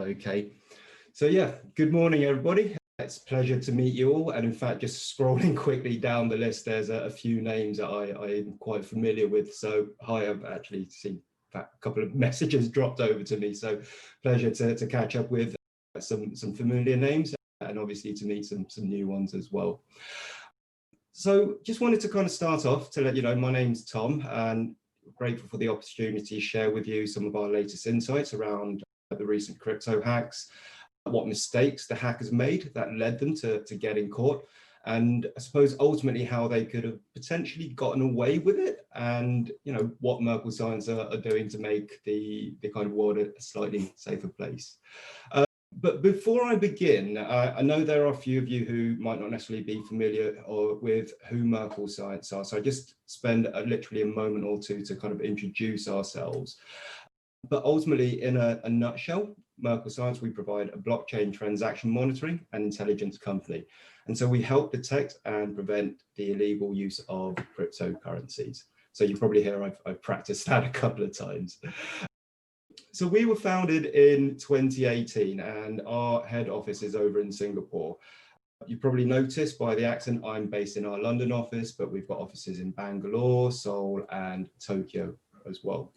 Okay, so yeah, good morning, everybody. It's a pleasure to meet you all. And in fact, just scrolling quickly down the list, there's a few names that I'm quite familiar with. So hi, I've actually seen a couple of messages dropped over to me. So pleasure to catch up with some familiar names and obviously to meet some new ones as well. So just wanted to kind of start off to let you know, my name's Tom and grateful for the opportunity to share with you some of our latest insights around the recent crypto hacks, what mistakes the hackers made that led them to getting caught, and I suppose ultimately how they could have potentially gotten away with it, and what Merkle Science are doing to make the kind of world a slightly safer place. But before I begin, I know there are a few of you who might not necessarily be familiar with who Merkle Science are, so I just spend literally a moment or two to kind of introduce ourselves. But ultimately, in a nutshell, Merkle Science, we provide a blockchain transaction monitoring and intelligence company. And so we help detect and prevent the illegal use of cryptocurrencies. So you probably hear I've practiced that a couple of times. So we were founded in 2018 and our head office is over in Singapore. You probably noticed by the accent, I'm based in our London office, but we've got offices in Bangalore, Seoul, and Tokyo as well.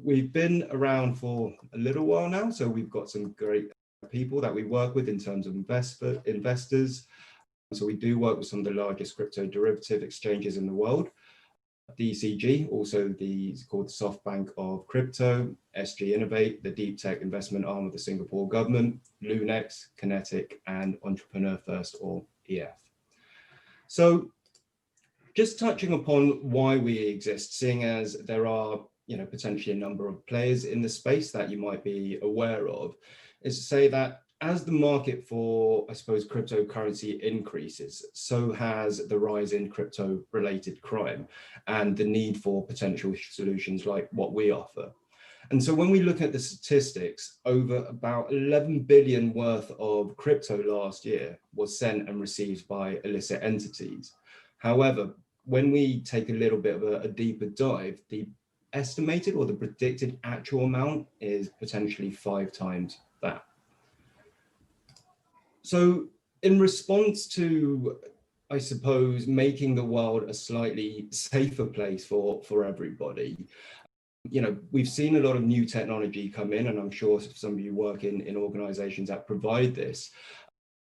We've been around for a little while now, so we've got some great people that we work with in terms of investors. So we do work with some of the largest crypto derivative exchanges in the world. DCG, also called the SoftBank of crypto, SG Innovate, the deep tech investment arm of the Singapore government, Lunex, Kinetic, and Entrepreneur First, or EF. So just touching upon why we exist, seeing as there are potentially a number of players in the space that you might be aware of, is to say that as the market for, I suppose, cryptocurrency increases, so has the rise in crypto-related crime and the need for potential solutions like what we offer. And so when we look at the statistics, over about 11 billion worth of crypto last year was sent and received by illicit entities. However, when we take a little bit of a deeper dive, the estimated or the predicted actual amount is potentially 5 times that. So in response to, I suppose, making the world a slightly safer place for everybody, we've seen a lot of new technology come in, and I'm sure some of you work in organizations that provide this.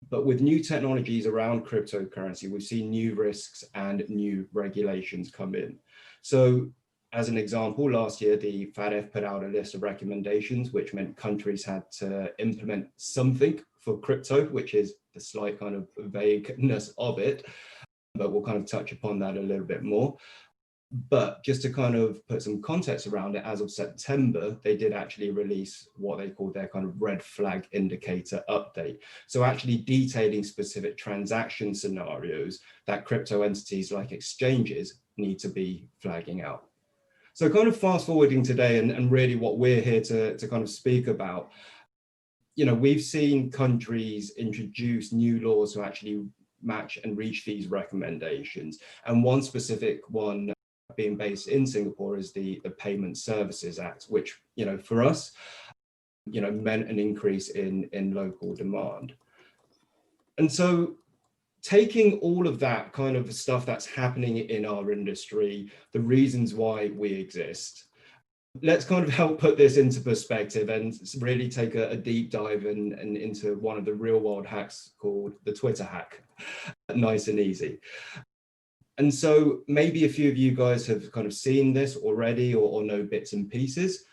But with new technologies around cryptocurrency, we've seen new risks and new regulations come in. So as an example, last year, the FATF put out a list of recommendations, which meant countries had to implement something for crypto, which is the slight kind of vagueness of it. But we'll kind of touch upon that a little bit more. But just to kind of put some context around it, as of September, they did actually release what they called their kind of red flag indicator update. So actually detailing specific transaction scenarios that crypto entities like exchanges need to be flagging out. So kind of fast forwarding today and really what we're here to kind of speak about, we've seen countries introduce new laws to actually match and reach these recommendations. And one specific one being based in Singapore is the Payment Services Act, which, for us, meant an increase in local demand. And so taking all of that kind of stuff that's happening in our industry, the reasons why we exist, let's kind of help put this into perspective and really take a deep dive into one of the real world hacks called the Twitter hack, nice and easy. And so maybe a few of you guys have kind of seen this already or know bits and pieces,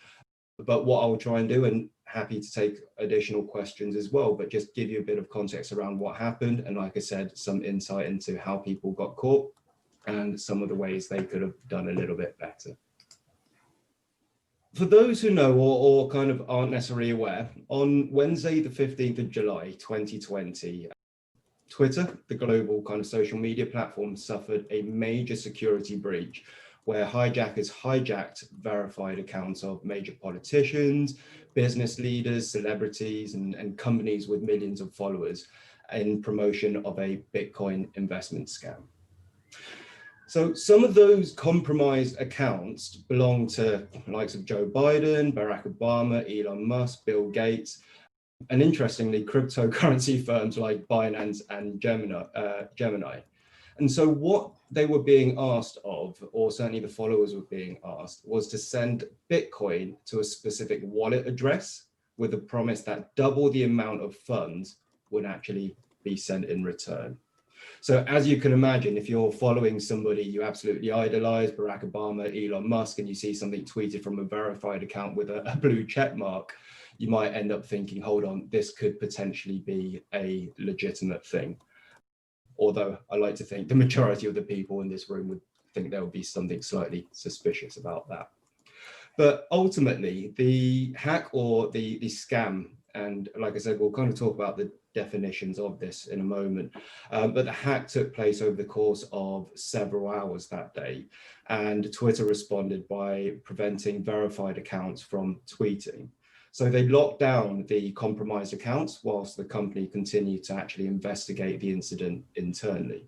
but what I'll try and do, and happy to take additional questions as well, but just give you a bit of context around what happened. And like I said, some insight into how people got caught and some of the ways they could have done a little bit better. For those who know or kind of aren't necessarily aware, on Wednesday, the 15th of July, 2020, Twitter, the global kind of social media platform, suffered a major security breach where hijackers hijacked verified accounts of major politicians, business leaders, celebrities, and companies with millions of followers in promotion of a Bitcoin investment scam. So some of those compromised accounts belong to the likes of Joe Biden, Barack Obama, Elon Musk, Bill Gates, And interestingly, cryptocurrency firms like Binance and Gemini. And so what they were being asked of, or certainly the followers were being asked, was to send Bitcoin to a specific wallet address with a promise that double the amount of funds would actually be sent in return. So as you can imagine, if you're following somebody you absolutely idolize, Barack Obama, Elon Musk, and you see something tweeted from a verified account with a blue check mark, you might end up thinking, hold on, this could potentially be a legitimate thing. Although I like to think the majority of the people in this room would think there would be something slightly suspicious about that. But ultimately, the hack or the scam, and like I said, we'll kind of talk about the definitions of this in a moment, but the hack took place over the course of several hours that day, and Twitter responded by preventing verified accounts from tweeting. So they locked down the compromised accounts whilst the company continued to actually investigate the incident internally.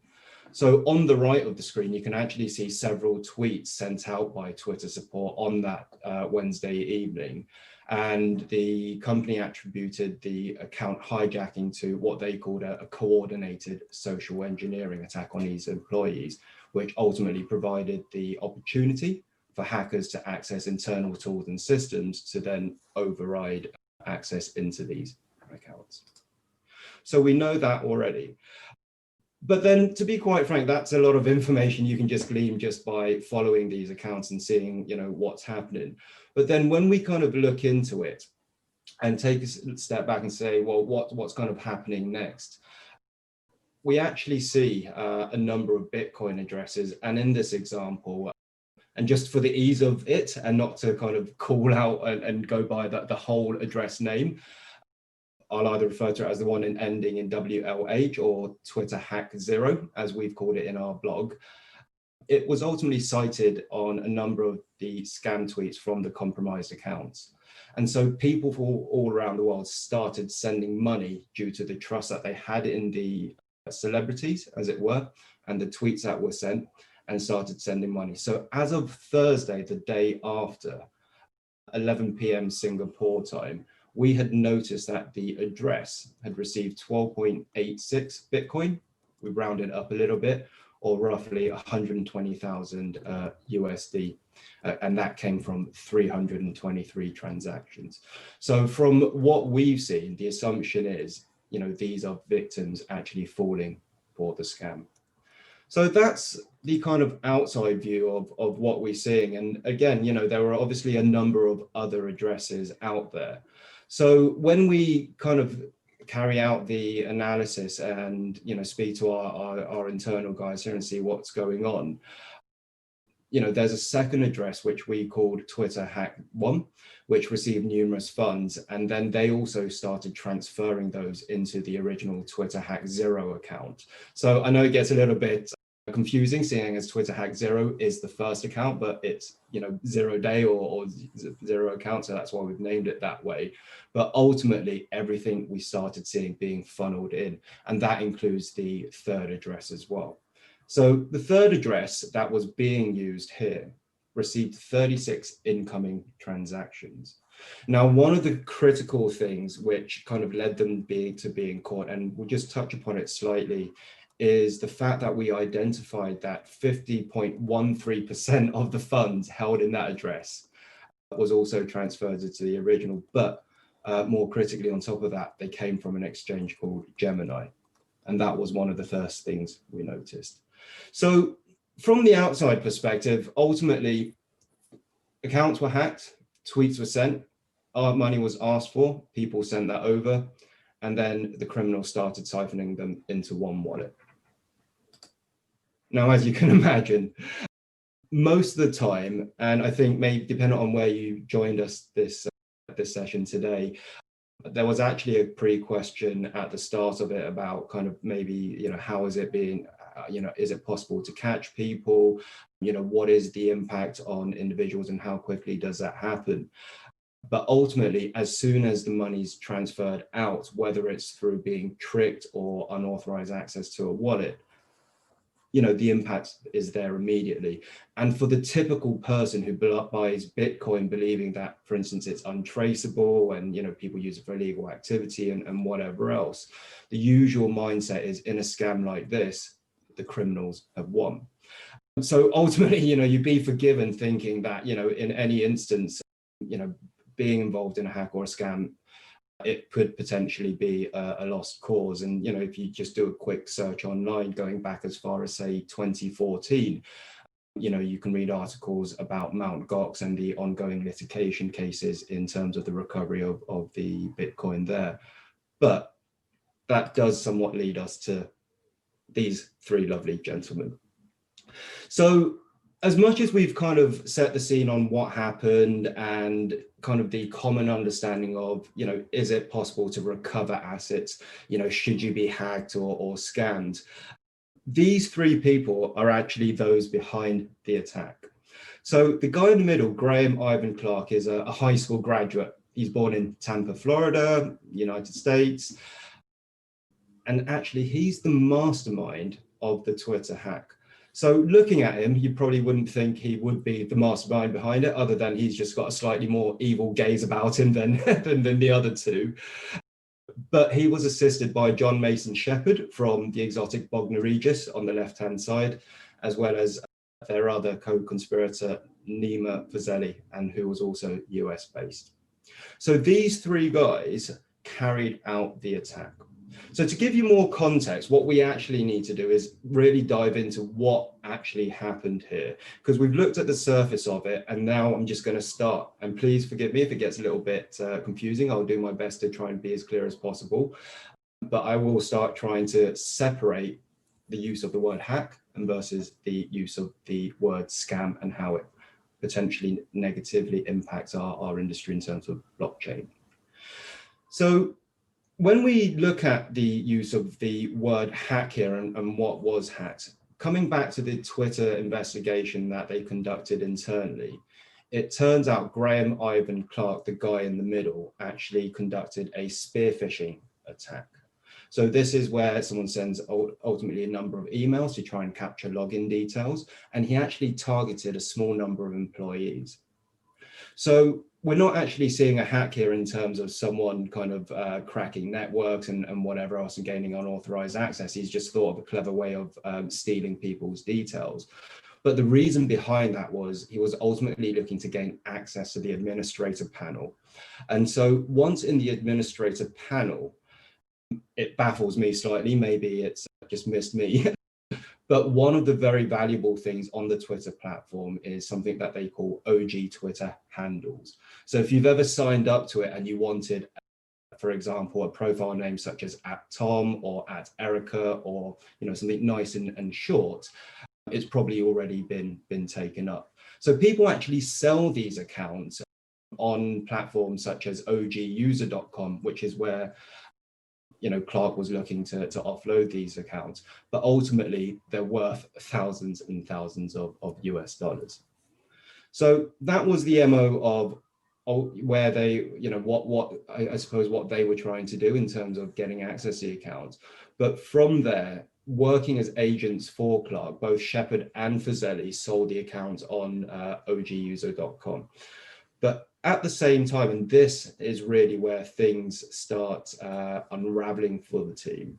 So on the right of the screen, you can actually see several tweets sent out by Twitter support on that Wednesday evening. And the company attributed the account hijacking to what they called a coordinated social engineering attack on these employees, which ultimately provided the opportunity for hackers to access internal tools and systems to then override access into these accounts. So we know that already. But then, to be quite frank, that's a lot of information you can just glean just by following these accounts and seeing, what's happening. But then when we kind of look into it and take a step back and say, well, what's kind of happening next? We actually see a number of Bitcoin addresses. And in this example, and just for the ease of it and not to kind of call out and go by the whole address name, I'll either refer to it as the one ending in WLH or Twitter hack 0, as we've called it in our blog. It was ultimately cited on a number of the scam tweets from the compromised accounts. And so people from all around the world started sending money due to the trust that they had in the celebrities, as it were, and the tweets that were sent, and started sending money. So as of Thursday, the day after, 11 p.m. Singapore time, we had noticed that the address had received 12.86 Bitcoin. We rounded up a little bit, or roughly 120,000 USD. And that came from 323 transactions. So from what we've seen, the assumption is, these are victims actually falling for the scam. So that's the kind of outside view of what we're seeing. And again, there are obviously a number of other addresses out there. So when we kind of carry out the analysis and, speak to our internal guys here and see what's going on, there's a second address which we called Twitter hack 1, which received numerous funds. And then they also started transferring those into the original Twitter hack 0 account. So I know it gets a little bit confusing, seeing as Twitter hack 0 is the first account, but it's 0 day or 0 account, so that's why we've named it that way. But ultimately everything we started seeing being funneled in, and that includes the third address as well. So the third address that was being used here received 36 incoming transactions. Now, one of the critical things which kind of led them to being caught, and we'll just touch upon it slightly, is the fact that we identified that 50.13% of the funds held in that address was also transferred to the original. But more critically, on top of that, they came from an exchange called Gemini. And that was one of the first things we noticed. So from the outside perspective, ultimately, accounts were hacked, tweets were sent, our money was asked for, people sent that over, and then the criminals started siphoning them into one wallet. Now, as you can imagine, most of the time, and I think maybe depending on where you joined us this session today, there was actually a pre-question at the start of it about kind of maybe, how is it being, is it possible to catch people? What is the impact on individuals and how quickly does that happen? But ultimately, as soon as the money's transferred out, whether it's through being tricked or unauthorized access to a wallet, the impact is there immediately. And for the typical person who buys Bitcoin believing that, for instance, it's untraceable and, people use it for illegal activity and whatever else, the usual mindset is, in a scam like this, the criminals have won. So ultimately, you'd be forgiven thinking that, in any instance, being involved in a hack or a scam, it could potentially be a lost cause. And, if you just do a quick search online, going back as far as, say, 2014, you can read articles about Mt. Gox and the ongoing litigation cases in terms of the recovery of the Bitcoin there. But that does somewhat lead us to these three lovely gentlemen. So as much as we've kind of set the scene on what happened and kind of the common understanding of, is it possible to recover assets? Should you be hacked or scammed? These three people are actually those behind the attack. So the guy in the middle, Graham Ivan Clark, is a high school graduate. He's born in Tampa, Florida, United States. And actually, he's the mastermind of the Twitter hack. So looking at him, you probably wouldn't think he would be the mastermind behind it, other than he's just got a slightly more evil gaze about him than the other two. But he was assisted by John Mason Shepherd from the exotic Bognor Regis on the left-hand side, as well as their other co-conspirator, Nima Fazeli, and who was also US-based. So these three guys carried out the attack. So to give you more context, what we actually need to do is really dive into what actually happened here, because we've looked at the surface of it, and now I'm just going to start. And please forgive me if it gets a little bit confusing. I'll do my best to try and be as clear as possible, but I will start trying to separate the use of the word hack and versus the use of the word scam and how it potentially negatively impacts our industry in terms of blockchain. So when we look at the use of the word hack here and what was hacked, coming back to the Twitter investigation that they conducted internally, it turns out Graham Ivan Clark, the guy in the middle, actually conducted a spear phishing attack. So this is where someone sends ultimately a number of emails to try and capture login details, and he actually targeted a small number of employees. So we're not actually seeing a hack here in terms of someone kind of cracking networks and whatever else and gaining unauthorized access. He's just thought of a clever way of stealing people's details. But the reason behind that was he was ultimately looking to gain access to the administrator panel. And so once in the administrator panel, it baffles me slightly, maybe it's just missed me. But one of the very valuable things on the Twitter platform is something that they call OG Twitter handles. So if you've ever signed up to it and you wanted, for example, a profile name such as @Tom or @Erica or something nice and short, it's probably already been taken up. So people actually sell these accounts on platforms such as oguser.com, which is where Clark was looking to offload these accounts, but ultimately they're worth thousands and thousands of US dollars. So that was the MO of where they, I suppose what they were trying to do in terms of getting access to the accounts. But from there, working as agents for Clark, both Shepherd and Fazeli sold the accounts on oguser.com. But at the same time, and this is really where things start unraveling for the team,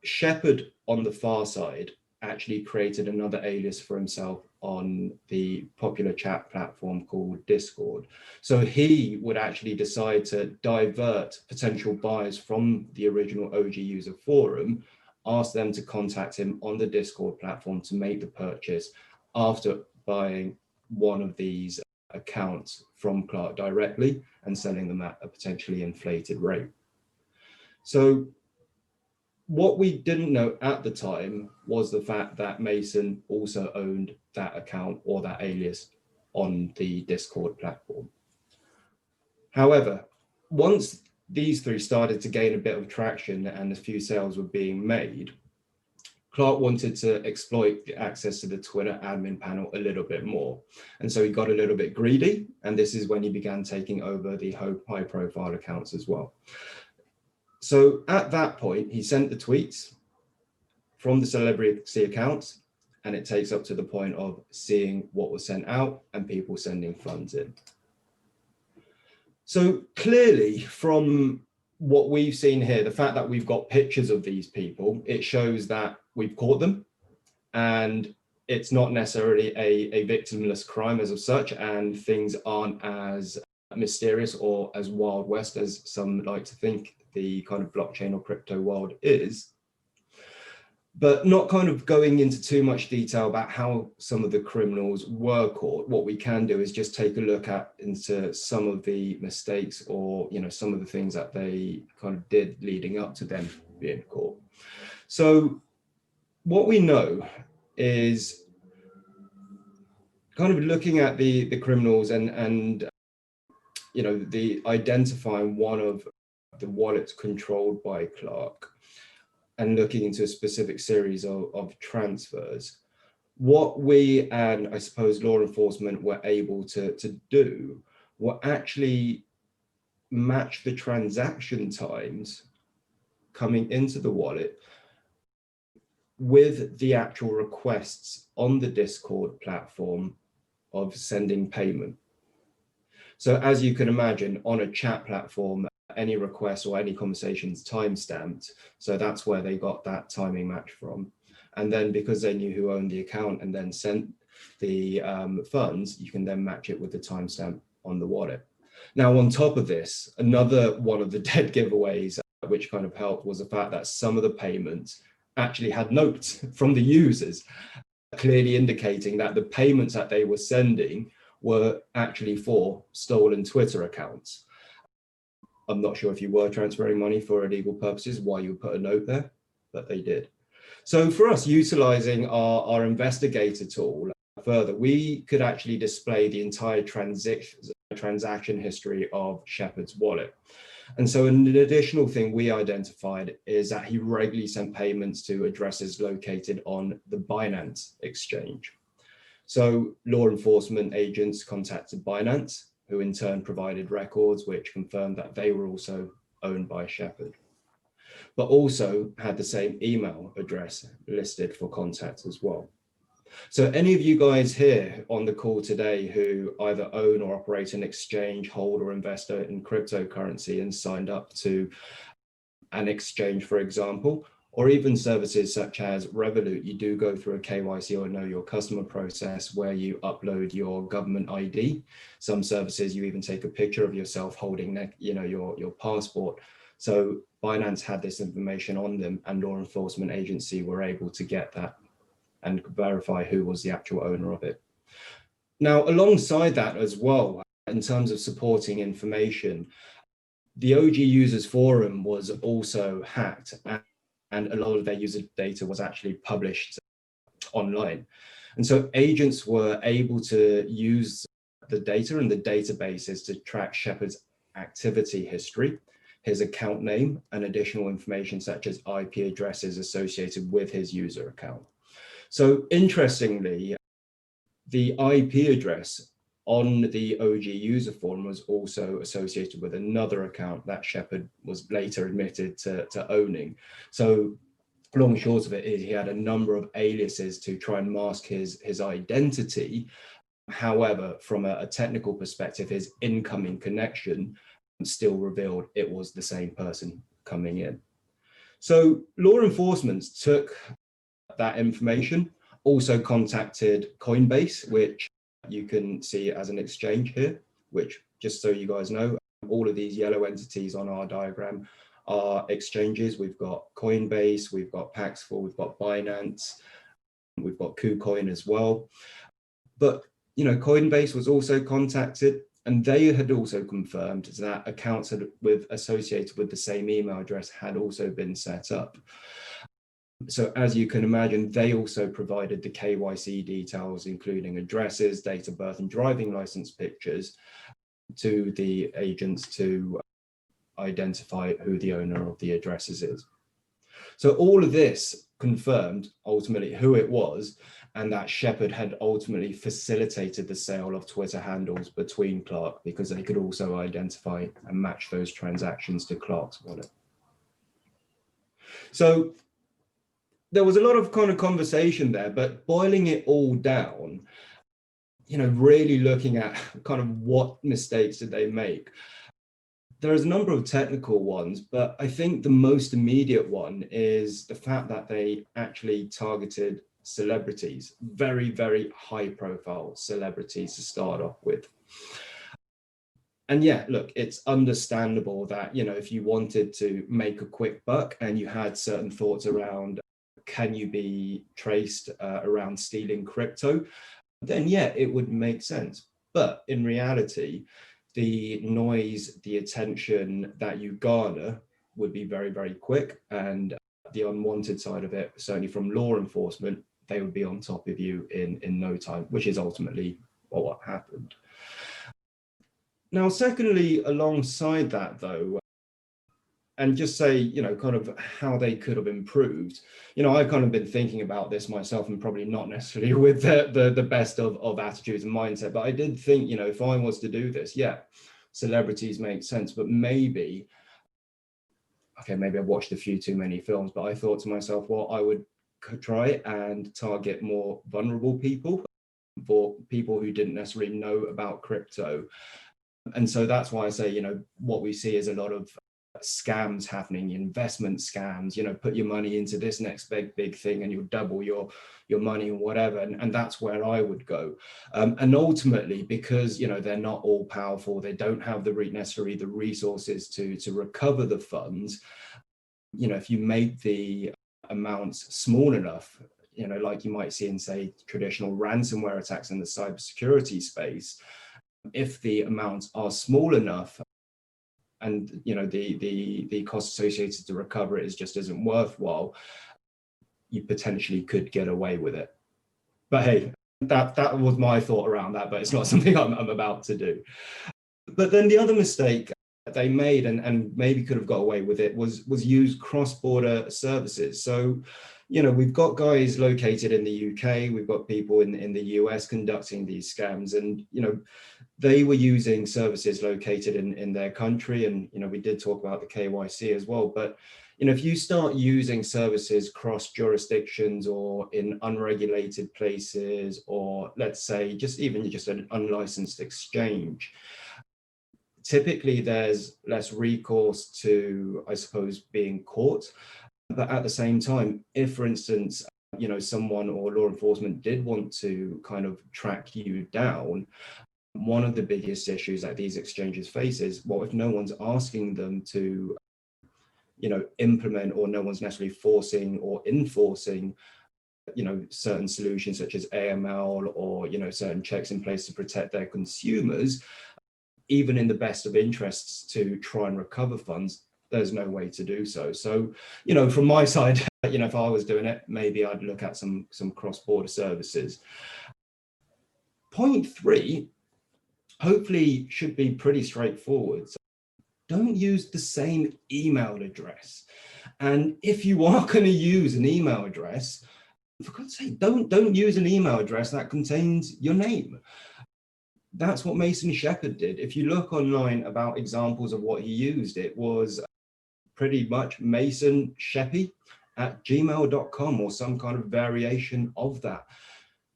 Shepherd on the far side actually created another alias for himself on the popular chat platform called Discord. So he would actually decide to divert potential buyers from the original OG user forum, ask them to contact him on the Discord platform to make the purchase after buying one of these accounts from Clark directly and selling them at a potentially inflated rate. So what we didn't know at the time was the fact that Mason also owned that account or that alias on the Discord platform. However, once these three started to gain a bit of traction and a few sales were being made, Clark wanted to exploit the access to the Twitter admin panel a little bit more. And so he got a little bit greedy, and this is when he began taking over the high profile accounts as well. So at that point, he sent the tweets from the celebrity accounts, and it takes up to the point of seeing what was sent out and people sending funds in. So clearly, from what we've seen here, the fact that we've got pictures of these people, it shows that we've caught them, and it's not necessarily a victimless crime as of such, and things aren't as mysterious or as Wild West as some like to think the kind of blockchain or crypto world is. But not kind of going into too much detail about how some of the criminals were caught. What we can do is just take a look into some of the mistakes, or some of the things that they kind of did leading up to them being caught. So what we know is kind of looking at the criminals and the identifying one of the wallets controlled by Clark, and looking into a specific series of transfers. What we, and I suppose law enforcement, were able to do were actually match the transaction times coming into the wallet with the actual requests on the Discord platform of sending payment. So as you can imagine, on a chat platform, any request or any conversations timestamped. So that's where they got that timing match from. And then because they knew who owned the account and then sent the funds, you can then match it with the timestamp on the wallet. Now, on top of this, another one of the dead giveaways, which kind of helped, was the fact that some of the payments actually had notes from the users, clearly indicating that the payments that they were sending were actually for stolen Twitter accounts. I'm not sure if you were transferring money for illegal purposes, why you would put a note there, but they did. So for us, utilizing our Investigator tool further, we could actually display the entire transaction history of Shepard's wallet. And so an additional thing we identified is that he regularly sent payments to addresses located on the Binance exchange. So law enforcement agents contacted Binance, who in turn provided records which confirmed that they were also owned by Shepard, but also had the same email address listed for contact as well. So any of you guys here on the call today who either own or operate an exchange, hold or investor in cryptocurrency and signed up to an exchange, for example, or even services such as Revolut, you do go through a KYC or know your customer process where you upload your government ID. Some services you even take a picture of yourself holding your passport. So Binance had this information on them, and law enforcement agency were able to get that and verify who was the actual owner of it. Now, alongside that as well, in terms of supporting information, the OG users forum was also hacked, and a lot of their user data was actually published online. And so agents were able to use the data and the databases to track Shepard's activity history, his account name, and additional information such as IP addresses associated with his user account. So interestingly, the IP address on the OG user forum was also associated with another account that Shepard was later admitted to owning. So long and short of it is he had a number of aliases to try and mask his identity. However, from a technical perspective, his incoming connection still revealed it was the same person coming in. So law enforcement took that information, also contacted Coinbase, which you can see as an exchange here, which, just so you guys know, all of these yellow entities on our diagram are exchanges. We've got Coinbase, we've got Paxful, we've got Binance, we've got KuCoin as well. But Coinbase was also contacted, and they had also confirmed that accounts associated with the same email address had also been set up. So as you can imagine, they also provided the KYC details, including addresses, date of birth, and driving license pictures to the agents to identify who the owner of the addresses is. So all of this confirmed ultimately who it was, and that Shepard had ultimately facilitated the sale of Twitter handles between Clark, because they could also identify and match those transactions to Clark's wallet. So there was a lot of kind of conversation there, but boiling it all down, really looking at kind of what mistakes did they make. There's a number of technical ones, but I think the most immediate one is the fact that they actually targeted celebrities, very, very high profile celebrities to start off with. And yeah, look, it's understandable that, if you wanted to make a quick buck and you had certain thoughts around, can you be traced around stealing crypto, then yeah, it would make sense. But in reality, the noise, the attention that you garner would be very, very quick. And the unwanted side of it, certainly from law enforcement, they would be on top of you in no time, which is ultimately what happened. Now, secondly, alongside that, though, and just say, kind of how they could have improved. I've kind of been thinking about this myself, and probably not necessarily with the best of attitudes and mindset, but I did think, if I was to do this, yeah, celebrities make sense, but maybe I've watched a few too many films, but I thought to myself, well, I would try and target more vulnerable people, for people who didn't necessarily know about crypto. And so that's why I say, what we see is a lot of scams happening, investment scams, put your money into this next big thing and you'll double your money or whatever. And that's where I would go. And ultimately, because, they're not all powerful, they don't have necessarily the resources to recover the funds. If you make the amounts small enough, like you might see in, say, traditional ransomware attacks in the cybersecurity space, if the amounts are small enough and the cost associated to recover it isn't worthwhile, you potentially could get away with it. But hey, that was my thought around that, but it's not something I'm about to do. But then the other mistake they made, and maybe could have got away with it, was use cross-border services. So we've got guys located in the UK, we've got people in the US conducting these scams, and they were using services located in their country. And we did talk about the KYC as well, but if you start using services cross jurisdictions or in unregulated places, or let's say just an unlicensed exchange, typically there's less recourse to, I suppose, being caught. But at the same time, if, for instance, someone or law enforcement did want to kind of track you down, one of the biggest issues that these exchanges face is, well, if no one's asking them to, implement, or no one's necessarily forcing or enforcing, certain solutions such as AML or, certain checks in place to protect their consumers, even in the best of interests to try and recover funds, there's no way to do so. So, from my side, if I was doing it, maybe I'd look at some cross-border services. Point 3, hopefully should be pretty straightforward. So don't use the same email address. And if you are going to use an email address, for God's sake, don't use an email address that contains your name. That's what Mason Shepherd did. If you look online about examples of what he used, it was pretty much masonsheppy@gmail.com or some kind of variation of that.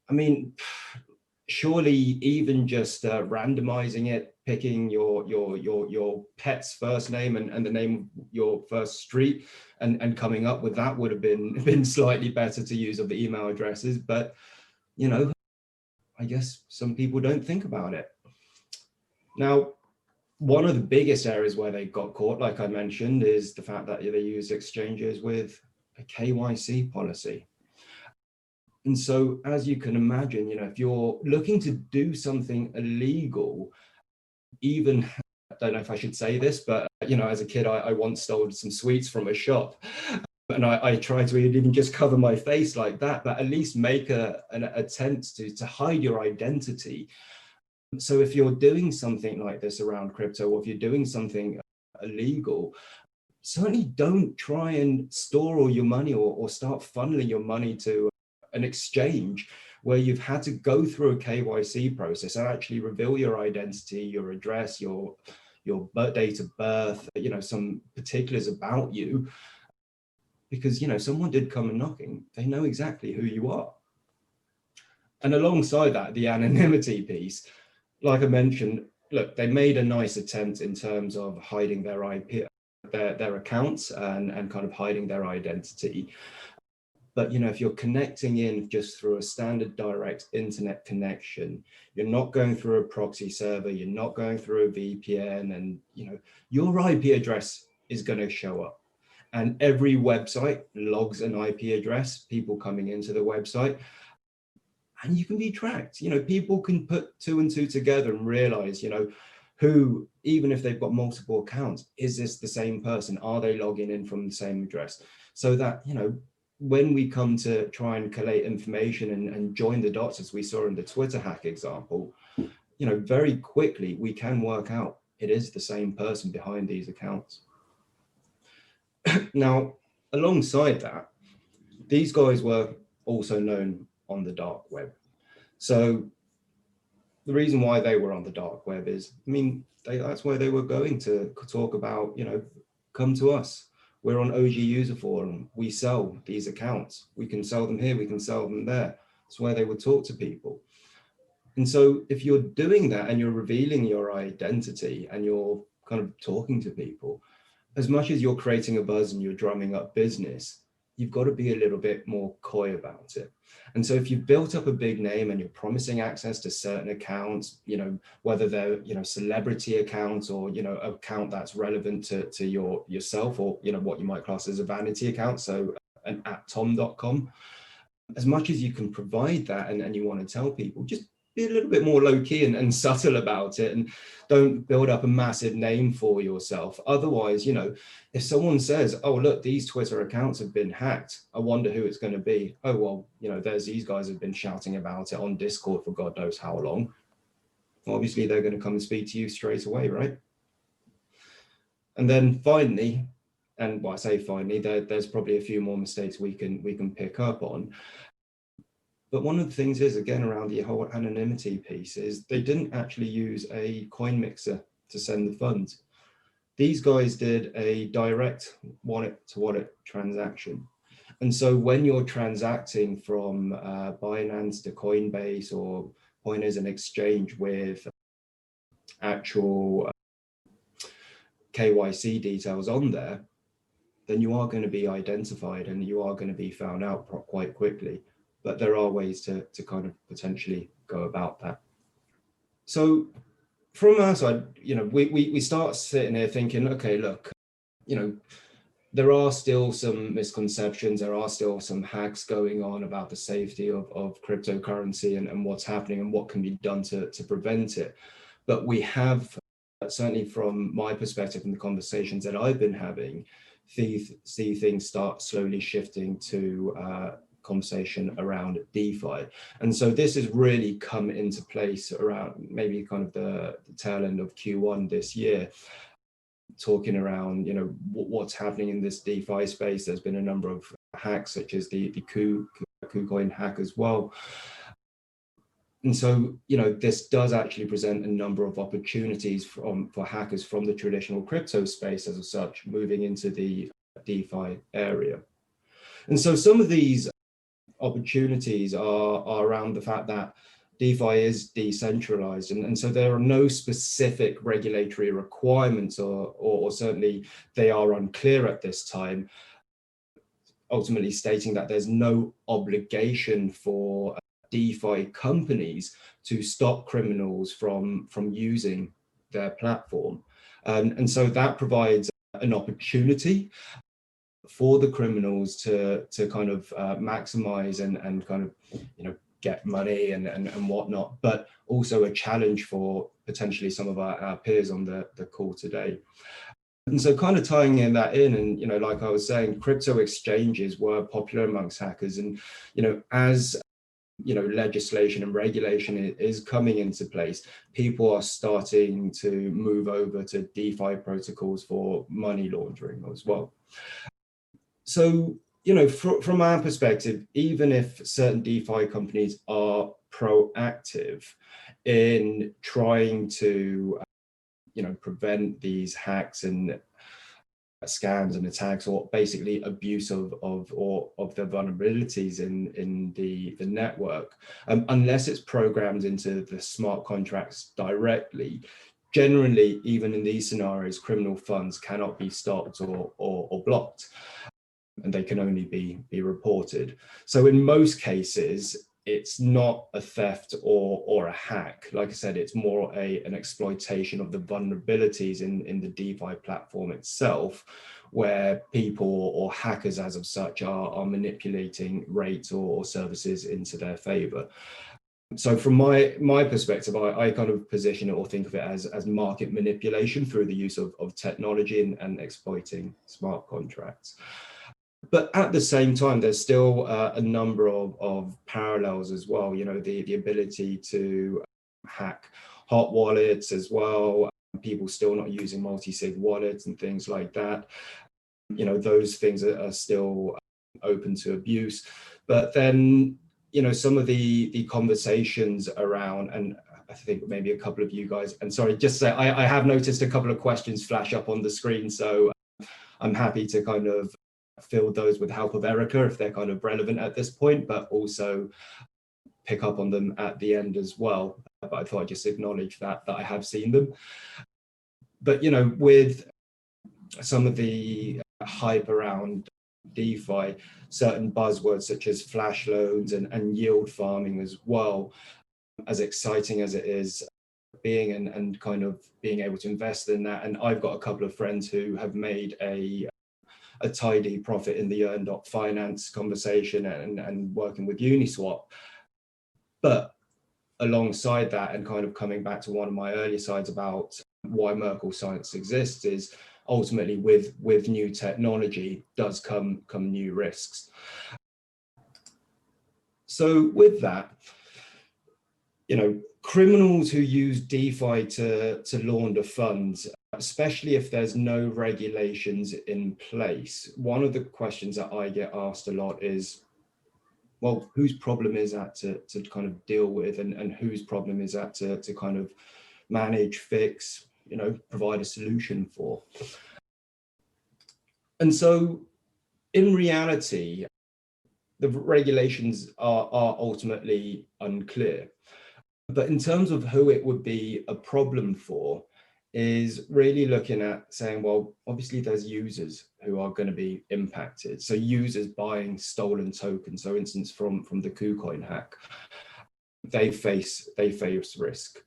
I mean, surely even just randomizing it, picking your pet's first name and the name of your first street and coming up with that would have been slightly better to use of the email addresses. But, I guess some people don't think about it. Now, one of the biggest areas where they got caught, like I mentioned, is the fact that they use exchanges with a KYC policy. And so, as you can imagine, if you're looking to do something illegal, even, I don't know if I should say this, but, as a kid, I once stole some sweets from a shop. And I tried to even just cover my face like that, but at least make an attempt to hide your identity. So if you're doing something like this around crypto, or if you're doing something illegal, certainly don't try and store all your money or start funneling your money to an exchange where you've had to go through a KYC process and actually reveal your identity, your address, your date of birth, some particulars about you. because, you know, someone did come and knocking, they know exactly who you are. And alongside that, the anonymity piece, like I mentioned, look, they made a nice attempt in terms of hiding their IP, their accounts, and kind of hiding their identity. But, you know, if you're connecting in just through a standard direct internet connection, you're not going through a proxy server, you're not going through a VPN, and, you know, your IP address is going to show up. And every website logs an IP address, people coming into the website, and you can be tracked. You know, people can put two and two together and realize, you know, who, even if they've got multiple accounts, is this the same person? Are they logging in from the same address? So that, you know, when we come to try and collate information and join the dots, as we saw in the Twitter hack example, you know, very quickly we can work out it is the same person behind these accounts. Now, alongside that, these guys were also known on the dark web. So the reason why they were on the dark web is, I mean, that's where they were going to talk about, you know, come to us. We're on OG User Forum. We sell these accounts. We can sell them here. We can sell them there. It's where they would talk to people. And so if you're doing that and you're revealing your identity and you're kind of talking to people, as much as you're creating a buzz and you're drumming up business, you've got to be a little bit more coy about it. And so if you've built up a big name and you're promising access to certain accounts, you know, whether they're, you know, celebrity accounts or, you know, an account that's relevant to yourself, or, you know, what you might class as a vanity account, so an @tom.com, as much as you can provide that and you want to tell people, just be a little bit more low key and subtle about it, and don't build up a massive name for yourself. Otherwise, you know, if someone says, oh, look, these Twitter accounts have been hacked, I wonder who it's going to be. Oh, well, you know, there's these guys have been shouting about it on Discord for God knows how long. Obviously, they're going to come and speak to you straight away, right? And then finally, and well, I say finally, there's probably a few more mistakes we can pick up on. But one of the things is, again, around the whole anonymity piece, is they didn't actually use a coin mixer to send the funds. These guys did a direct wallet-to-wallet transaction. And so when you're transacting from Binance to Coinbase, or Coin as an exchange with actual KYC details on there, then you are going to be identified and you are going to be found out quite quickly. But there are ways to kind of potentially go about that. So from our side, you know, we start sitting here thinking, okay, look, you know, there are still some misconceptions, there are still some hacks going on about the safety of cryptocurrency and what's happening and what can be done to prevent it. But we have, certainly from my perspective and the conversations that I've been having, see things start slowly shifting to conversation around DeFi. And so this has really come into place around maybe kind of the tail end of Q1 this year, talking around, you know, what's happening in this DeFi space. There's been a number of hacks, such as the KuCoin hack as well. And so, you know, this does actually present a number of opportunities for hackers from the traditional crypto space as such, moving into the DeFi area. And so some of these opportunities are around the fact that DeFi is decentralized, and so there are no specific regulatory requirements, or certainly they are unclear at this time, ultimately stating that there's no obligation for DeFi companies to stop criminals from using their platform. And so that provides an opportunity for the criminals to kind of maximize and kind of, you know, get money and whatnot, but also a challenge for potentially some of our peers on the call today. And so kind of tying in that in, and, you know, like I was saying, crypto exchanges were popular amongst hackers. And, you know, as, you know, legislation and regulation is coming into place, people are starting to move over to DeFi protocols for money laundering as well. So, you know, from our perspective, even if certain DeFi companies are proactive in trying to, you know, prevent these hacks and scams and attacks, or basically abuse of the vulnerabilities in the network, unless it's programmed into the smart contracts directly. Generally, even in these scenarios, criminal funds cannot be stopped or blocked, and they can only be reported. So in most cases, it's not a theft or a hack. Like I said, it's more an exploitation of the vulnerabilities in the DeFi platform itself, where people or hackers as of such are manipulating rates or services into their favor. So from my perspective, I kind of position it or think of it as market manipulation through the use of technology and exploiting smart contracts. But at the same time, there's still a number of parallels as well. You know, the ability to hack hot wallets as well, people still not using multi-sig wallets and things like that. You know, those things are still open to abuse. But then, you know, some of the conversations around, and I think maybe a couple of you guys, and sorry, just say, I have noticed a couple of questions flash up on the screen, so I'm happy to kind of fill those with the help of Erica if they're kind of relevant at this point, but also pick up on them at the end as well. But I thought I'd just acknowledge that I have seen them. But, you know, with some of the hype around DeFi, certain buzzwords such as flash loans and yield farming as well, as exciting as it is being and kind of being able to invest in that. And I've got a couple of friends who have made a tidy profit in the earn.finance conversation and working with Uniswap. But alongside that, and kind of coming back to one of my earlier slides about why Merkle Science exists, is ultimately with new technology does come new risks. So with that, you know, criminals who use DeFi to launder funds, especially if there's no regulations in place, one of the questions that I get asked a lot is, well, whose problem is that to kind of deal with, and whose problem is that to kind of manage, fix, you know, provide a solution for? And so in reality, the regulations are ultimately unclear. But in terms of who it would be a problem for, is really looking at saying, well, obviously there's users who are going to be impacted. So users buying stolen tokens, so instance from the KuCoin hack, they face risk.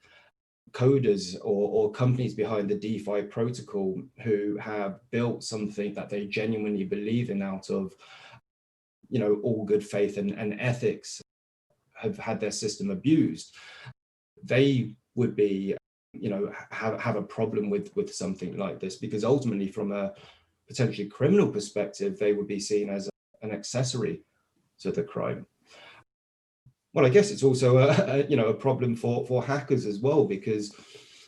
Coders or companies behind the DeFi protocol who have built something that they genuinely believe in out of, you know, all good faith and ethics, have had their system abused, they would be, you know, have a problem with something like this, because ultimately from a potentially criminal perspective, they would be seen as an accessory to the crime. Well, I guess it's also a problem for hackers as well, because,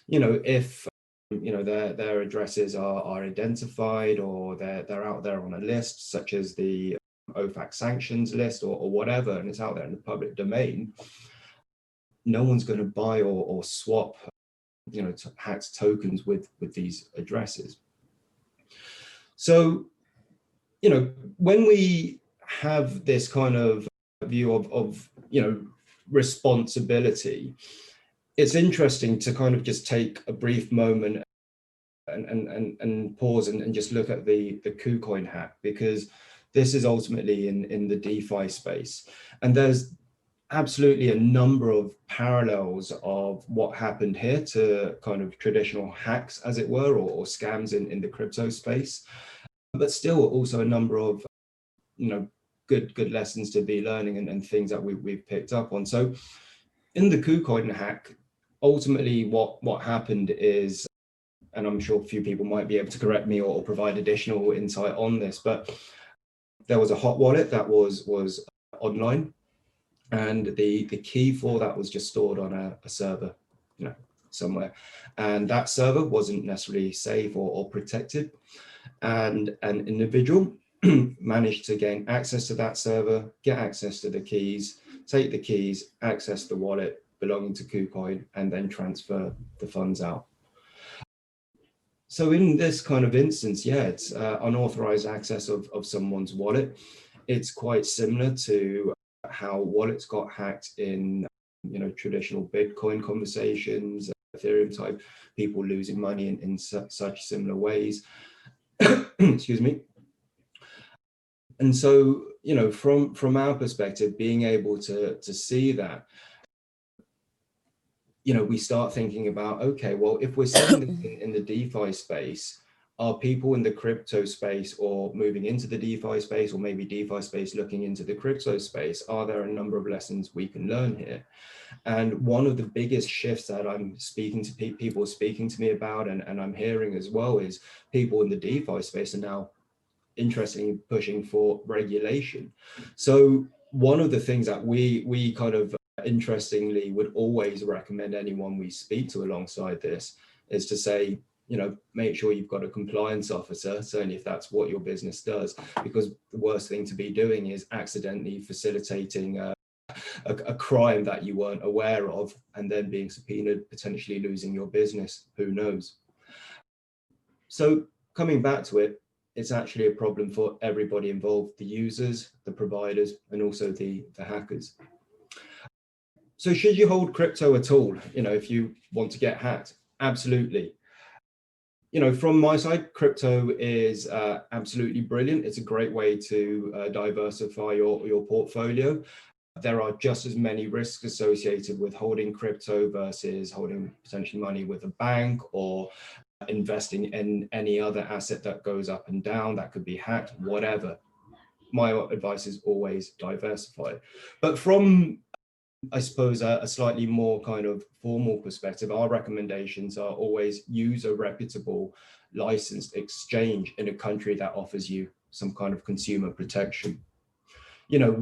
you know, if you know their addresses are identified, or they're out there on a list such as the OFAC sanctions list or whatever, and it's out there in the public domain, no one's going to buy or swap, you know, hacked tokens with these addresses. So, you know, when we have this kind of view of you know, responsibility, it's interesting to kind of just take a brief moment and pause and just look at the KuCoin hack, because this is ultimately in the DeFi space, and there's absolutely a number of parallels of what happened here to kind of traditional hacks, as it were, or scams in the crypto space, but still also a number of, you know, good lessons to be learning and things that we've picked up on. So in the KuCoin hack, ultimately what happened is, and I'm sure a few people might be able to correct me or provide additional insight on this, but there was a hot wallet that was online, and the key for that was just stored on a server, you know, somewhere, and that server wasn't necessarily safe or protected, and an individual managed to gain access to that server, get access to the keys, take the keys, access the wallet belonging to KuCoin, and then transfer the funds out. So in this kind of instance, yeah, it's unauthorized access of someone's wallet. It's quite similar to how wallets got hacked in, traditional Bitcoin conversations, Ethereum type, people losing money in such similar ways. Excuse me. And so, from our perspective, being able to see that, we start thinking about, okay, well, if we're seeing this in the DeFi space, are people in the crypto space or moving into the DeFi space, or maybe DeFi space looking into the crypto space? Are there a number of lessons we can learn here? And one of the biggest shifts that I'm speaking to people speaking to me about, and I'm hearing as well, is people in the DeFi space are now interestingly pushing for regulation. So one of the things that we kind of interestingly would always recommend anyone we speak to alongside this is to say, make sure you've got a compliance officer, certainly if that's what your business does, because the worst thing to be doing is accidentally facilitating a crime that you weren't aware of and then being subpoenaed, potentially losing your business, who knows. So coming back to it, it's actually a problem for everybody involved, the users, the providers, and also the hackers. So should you hold crypto at all, if you want to get hacked? Absolutely. From my side, crypto is absolutely brilliant. It's a great way to diversify your portfolio. There are just as many risks associated with holding crypto versus holding potentially money with a bank or investing in any other asset that goes up and down, that could be hacked, whatever. My advice is always diversify. But from, I suppose, a slightly more kind of formal perspective, our recommendations are always use a reputable licensed exchange in a country that offers you some kind of consumer protection.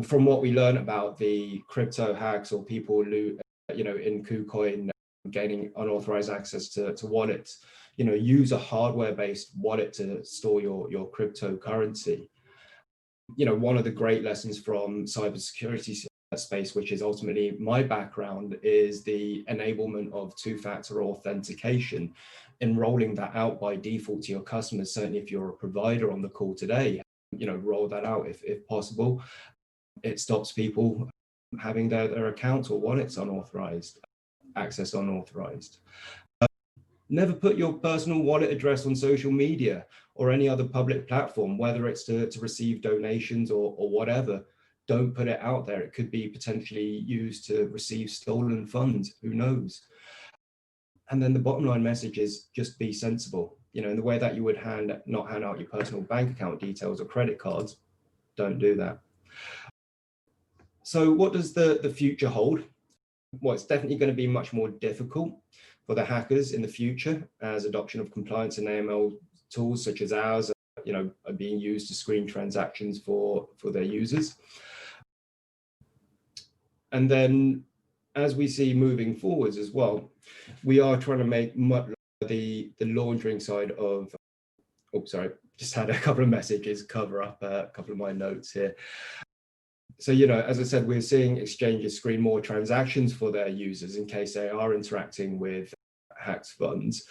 From what we learn about the crypto hacks or people in KuCoin gaining unauthorized access to wallets, use a hardware-based wallet to store your cryptocurrency. One of the great lessons from cybersecurity space, which is ultimately my background, is the enablement of two-factor authentication and rolling that out by default to your customers. Certainly if you're a provider on the call today, roll that out if possible. It stops people having their accounts or wallets unauthorized, access unauthorized. Never put your personal wallet address on social media or any other public platform, whether it's to receive donations or whatever. Don't put it out there. It could be potentially used to receive stolen funds, who knows? And then the bottom line message is just be sensible. In the way that you would not hand out your personal bank account details or credit cards, don't do that. So what does the future hold? Well, it's definitely going to be much more difficult for the hackers in the future, as adoption of compliance and AML tools such as ours, are being used to screen transactions for their users. And then, as we see moving forwards as well, we are trying to make the laundering side of. Oh, sorry, just had a couple of messages cover up a couple of my notes here. So, as I said, we're seeing exchanges screen more transactions for their users in case they are interacting with hacked funds.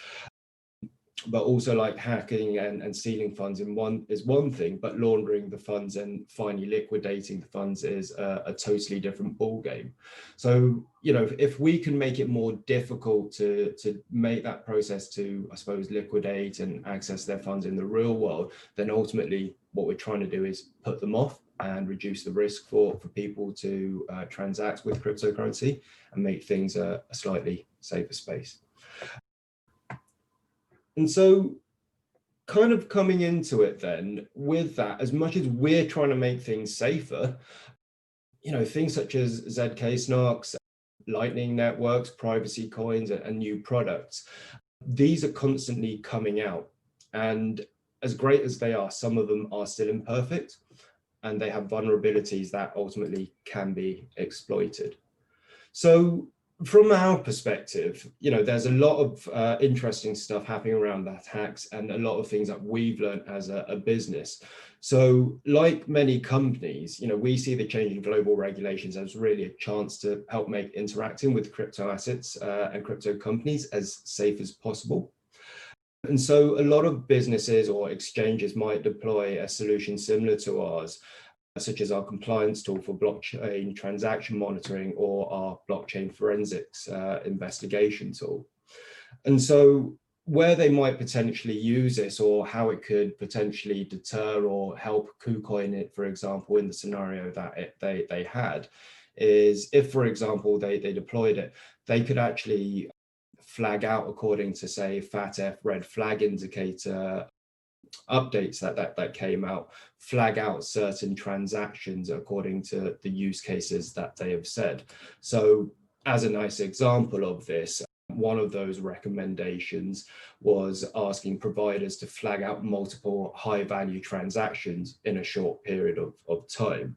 But also, like, hacking and stealing funds is one thing, but laundering the funds and finally liquidating the funds is a totally different ballgame. So, if we can make it more difficult to make that process to, I suppose, liquidate and access their funds in the real world, then ultimately what we're trying to do is put them off and reduce the risk for people to transact with cryptocurrency and make things a slightly safer space. And so, kind of coming into it then, with that, as much as we're trying to make things safer, things such as ZK snarks, Lightning networks, privacy coins, and new products, these are constantly coming out. And as great as they are, some of them are still imperfect, and they have vulnerabilities that ultimately can be exploited. So from our perspective, there's a lot of interesting stuff happening around that hacks and a lot of things that we've learned as a business. So like many companies, we see the changing global regulations as really a chance to help make interacting with crypto assets and crypto companies as safe as possible. And so a lot of businesses or exchanges might deploy a solution similar to ours, such as our compliance tool for blockchain transaction monitoring or our blockchain forensics investigation tool. And so where they might potentially use this, or how it could potentially deter or help KuCoin it, for example, in the scenario that they had, is if, for example, they deployed it, they could actually flag out, according to, say, FATF red flag indicator updates that came out, flag out certain transactions according to the use cases that they have said. So as a nice example of this, one of those recommendations was asking providers to flag out multiple high value transactions in a short period of time.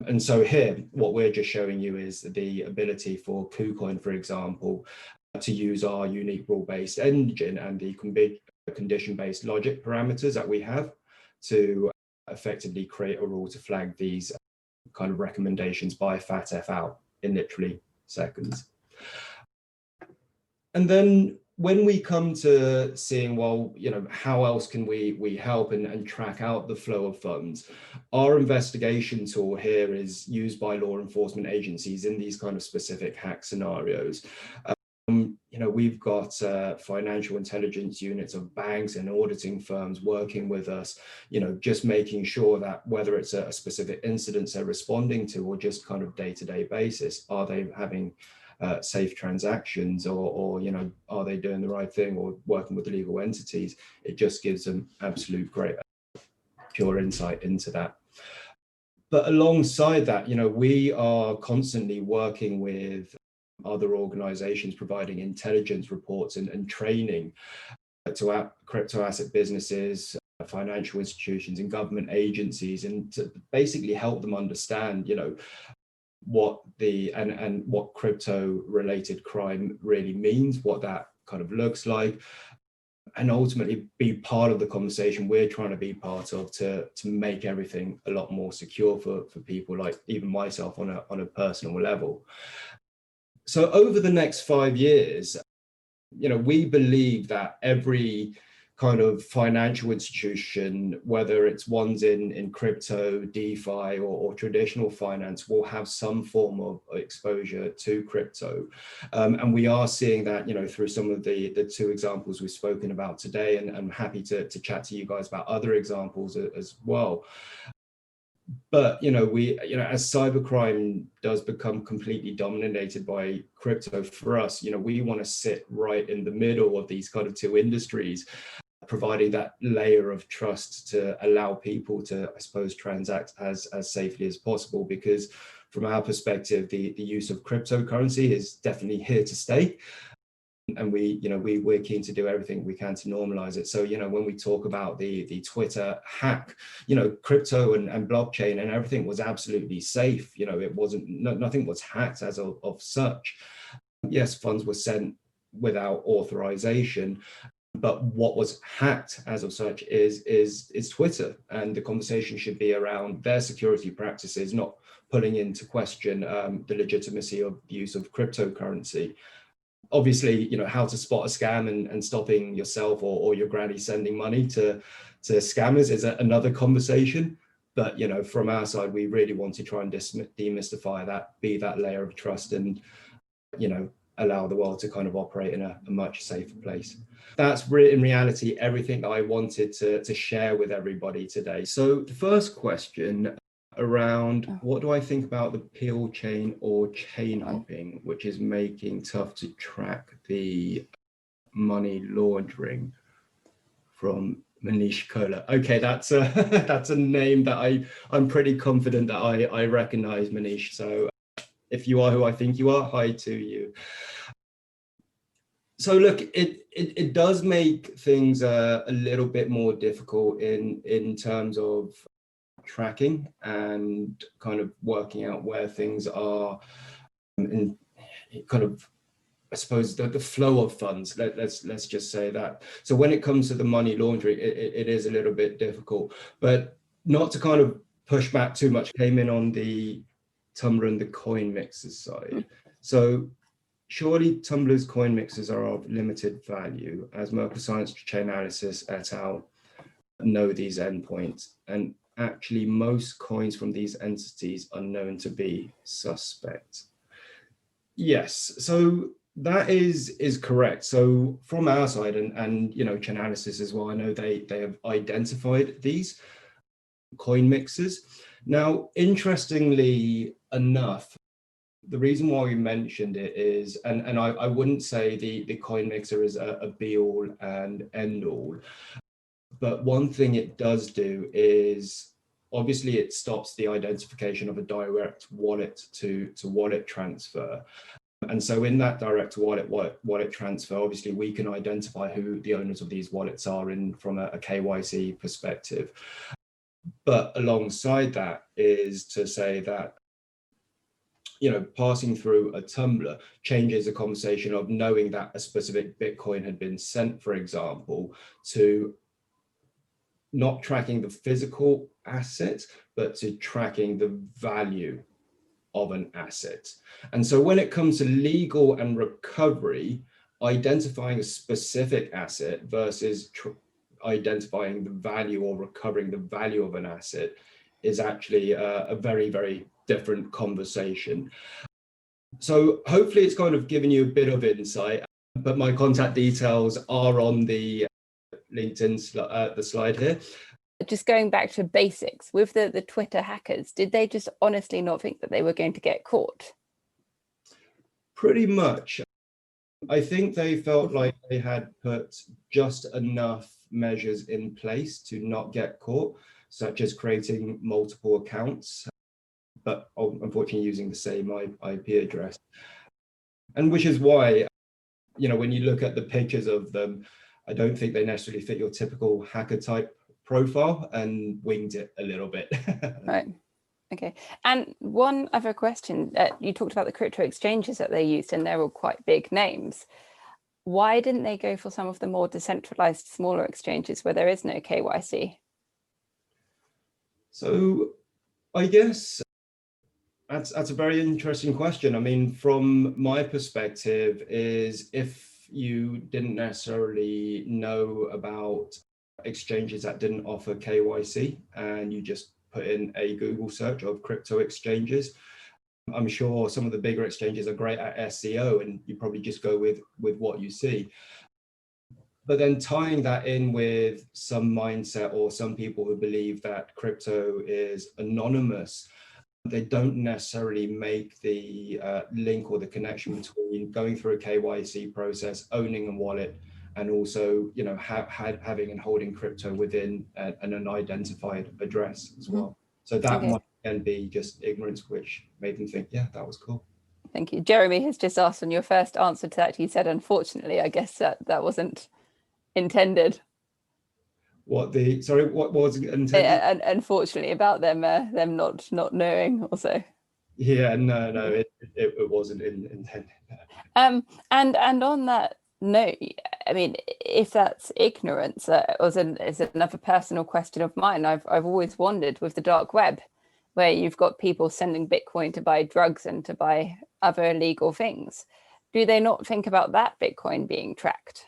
And so here, what we're just showing you is the ability for KuCoin, for example, to use our unique rule-based engine and the condition-based logic parameters that we have to effectively create a rule to flag these kind of recommendations by FATF out in literally seconds. And then when we come to seeing, well, how else can we help and track out the flow of funds? Our investigation tool here is used by law enforcement agencies in these kind of specific hack scenarios. We've got financial intelligence units of banks and auditing firms working with us, just making sure that whether it's a specific incident they're responding to or just kind of day-to-day basis, are they having safe transactions, or are they doing the right thing or working with the legal entities? It just gives them absolute great pure insight into that. But alongside that, we are constantly working with other organizations providing intelligence reports and training to crypto asset businesses, financial institutions and government agencies, and to basically help them understand, what what crypto related crime really means, what that kind of looks like, and ultimately be part of the conversation we're trying to be part of to make everything a lot more secure for people like even myself on a personal level. So over the next 5 years, we believe that every kind of financial institution, whether it's ones in crypto, DeFi, or traditional finance, will have some form of exposure to crypto. And we are seeing that, through some of the two examples we've spoken about today, and I'm happy to chat to you guys about other examples as well. But, as cybercrime does become completely dominated by crypto, for us, we want to sit right in the middle of these kind of two industries, providing that layer of trust to allow people to, I suppose, transact as safely as possible. Because from our perspective, the use of cryptocurrency is definitely here to stay. And we're keen to do everything we can to normalize it. So, when we talk about the Twitter hack, crypto and blockchain and everything was absolutely safe. It wasn't, nothing was hacked as of such. Yes, funds were sent without authorization, but what was hacked as of such is Twitter, and the conversation should be around their security practices, not putting into question the legitimacy of the use of cryptocurrency. Obviously, how to spot a scam and stopping yourself or your granny sending money to scammers is another conversation. But, from our side, we really want to try and demystify that, be that layer of trust, and, allow the world to kind of operate in a much safer place. That's in reality everything that I wanted to share with everybody today. So the first question around what do I think about the peel chain or chain hopping, which is making tough to track the money laundering, from Manish Kola. Okay, that's a name that I'm pretty confident that I recognize, Manish. So if you are who I think you are, hi to you. So look, it does make things a little bit more difficult in terms of tracking and kind of working out where things are, in kind of, I suppose, the flow of funds. Let's just say that. So when it comes to the money laundering, it is a little bit difficult, but not to kind of push back too much. Came in on the Tumblr and the coin mixers side. So surely Tumblr's coin mixers are of limited value, as Merkle Science Chainalysis et al. Know these endpoints, and actually most coins from these entities are known to be suspect. Yes, so that is correct. So from our side, and Chainalysis as well, I know they have identified these coin mixers. Now, interestingly enough, the reason why we mentioned it is, and I wouldn't say the coin mixer is a be all and end all, but one thing it does do is obviously it stops the identification of a direct wallet to wallet transfer. And so in that direct wallet transfer, obviously we can identify who the owners of these wallets are from a KYC perspective. But alongside that is to say that, passing through a tumbler changes the conversation of knowing that a specific Bitcoin had been sent, for example, to not tracking the physical asset, but to tracking the value of an asset. And so when it comes to legal and recovery, identifying a specific asset versus identifying the value or recovering the value of an asset is actually a very, very different conversation. So hopefully it's kind of given you a bit of insight, but my contact details are on the LinkedIn, the slide here. Just going back to basics, with the Twitter hackers, did they just honestly not think that they were going to get caught? Pretty much. I think they felt like they had put just enough measures in place to not get caught, such as creating multiple accounts, but unfortunately using the same IP address. And which is why, when you look at the pictures of them, I don't think they necessarily fit your typical hacker type profile, and winged it a little bit. Right. Okay. And one other question, you talked about the crypto exchanges that they used, and they're all quite big names. Why didn't they go for some of the more decentralized, smaller exchanges where there is no KYC? So I guess that's a very interesting question. I mean, from my perspective, is if you didn't necessarily know about exchanges that didn't offer KYC and you just put in a Google search of crypto exchanges, I'm sure some of the bigger exchanges are great at SEO and you probably just go with what you see. But then tying that in with some mindset or some people who believe that crypto is anonymous, they don't necessarily make the link or the connection between going through a KYC process, owning a wallet, and also, having and holding crypto within an unidentified address as well. So that might again be just ignorance, which made them think, yeah, that was cool. Thank you. Jeremy has just asked on your first answer to that, he said, unfortunately, I guess that wasn't intended. What was intended? Unfortunately, about them not knowing also. Yeah, no, it wasn't intended. And on that note, I mean, if that's ignorance, is another personal question of mine. I've always wondered with the dark web, where you've got people sending Bitcoin to buy drugs and to buy other illegal things. Do they not think about that Bitcoin being tracked?